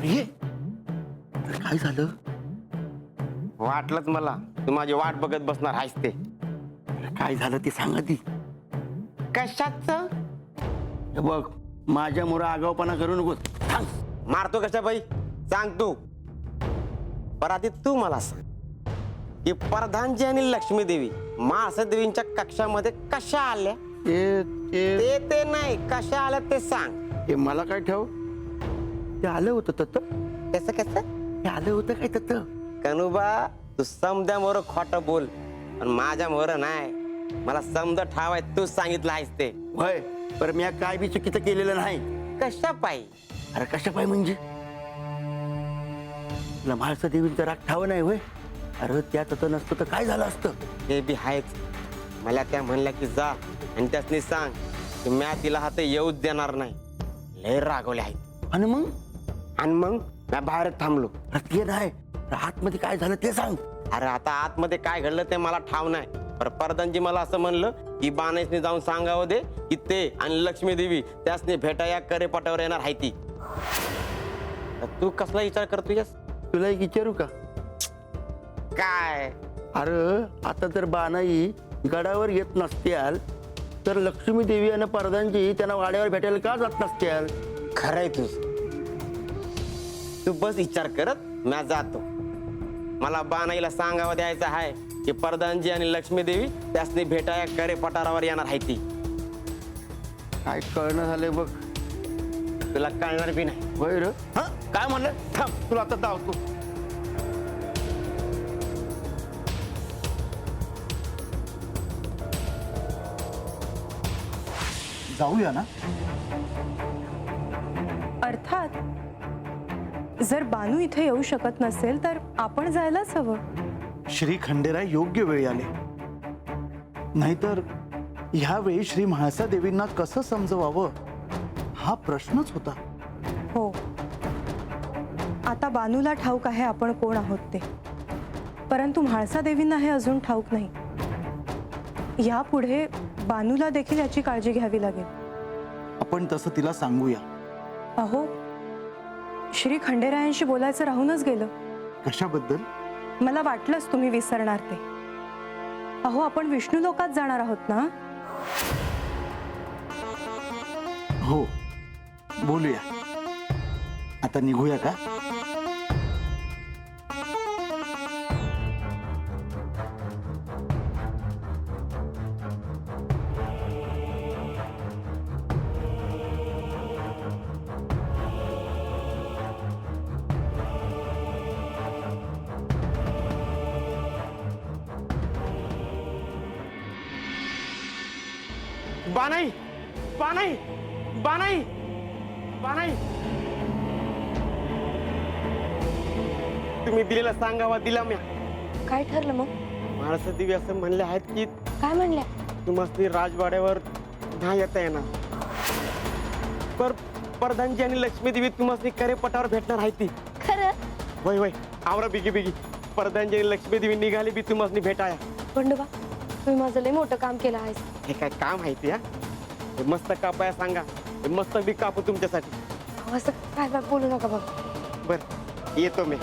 ये काय झालं? वाटलंच मला तू माझी वाट बघत बसणार आहेस ते. काय झालं ते सांग ती. कशाच बघ माझ्या मुळे आगाऊपणा करू नको. सांग. मारतो कशा बाई सांग तू. पर आधी तू मला सांग की प्रधानजी आणि लक्ष्मी देवी माळसा देवींच्या कक्षामध्ये कशा आल्या? ते नाही कशा आल्या ते सांग. ते मला काय ठेव. ते आलं होतं तत. कसं कसं ते आलं होतं काय तत. कनुबा तू समद्या मोर खोट बोल पण माझ्या मोर नाही. मला समज ठावाय तू सांगितलं आहेस ते. होय पर मी काय बी चुकीचं केलेलं नाही. कशा पायी? अरे कशा पाय म्हणजे तुला म्हाळसा देवींचा राग ठाव नाही होय. अरे त्या तत नसतं तर काय झालं असतं. ते बी आहेच. मला त्या म्हणल्या की जा आणि त्यासनी सांग की म्या तिला हात येऊच देणार नाही. लय रागवले आहेत. आणि मग म्या बाहेर थांबलो. अरे ते नाही आतमध्ये काय झालं ते सांग. अरे आता आतमध्ये काय घडलं ते मला ठाव नाही. पर परदानजी मला असं म्हणलं की बाणेसनी जाऊन सांगावं दे की ते आणि लक्ष्मी देवी त्यासनी भेटाया करे पटावर येणार आहे ती. तू कसला विचार करतोयस? तुला एक विचारू का? काय? अरे आता जर बानाई गडावर येत नसत्याल तर लक्ष्मी देवी आणि परदानजी त्यांना वाड्यावर भेटायला का जात नसत्याल? खरंय तुझ. तू बस विचार करत म्या जातो. मला बानाईला सांगावं द्यायचं आहे की परदानजी आणि लक्ष्मी देवी त्यासनी भेटाया करे पठारावर येणार आहे ती. काय कळणं झालंय बघ. तुला कळणार बी नाही. होय र. हा काय म्हणलं? थांब तुला आता धावतो. जाऊया ना. अर्थात जर बानू इथे येऊ शकत नसेल तर आपण जायलाच हवं. श्री खंडेराय योग्य वेळी आले. नाहीतर ह्यावेळी श्री म्हाळसा देवींना कसं समजवावं हा प्रश्नच होता. हो आता बानूला ठाऊक आहे आपण कोण आहोत ते. परंतु म्हाळसा देवींना हे अजून ठाऊक नाही. यापुढे बानूला देखील याची काळजी घ्यावी लागेल. आपण तसं तिला सांगूया. अहो श्री खंडेरायांशी बोलायचं राहूनच गेलं. कशाबद्दल? मला वाटलंच तुम्ही विसरणार ते. अहो आपण विष्णू लोकात जाणार आहोत ना. हो बोलूया. आता निघूया का? बानाई बानाई बानाई बानाई तुम्ही दिलेला सांगावा दिला म्या. काय ठरलं मग? महाराष्ट्र देवी असं म्हणले आहेत की काय म्हणल्या? तुम्हाला राजवाड्यावर नाही येता येणार. पर प्रधानजी आणि लक्ष्मी देवी तुम्हाला करे पटावर भेटणार आहे ती. खरं? होय होय आवरा बिगी बिगी. प्रधानजी आणि लक्ष्मी देवी निघाली बी तुम्हाला भेटाया. बंडोबा तुम्ही माझं लय मोठं काम केलं आहे. हे काय काम माहिती हा? हे मस्त कापाया सांगा. हे मस्त बी कापू तुमच्यासाठी. असं काय बोलू नका बघ. बर येतो मी.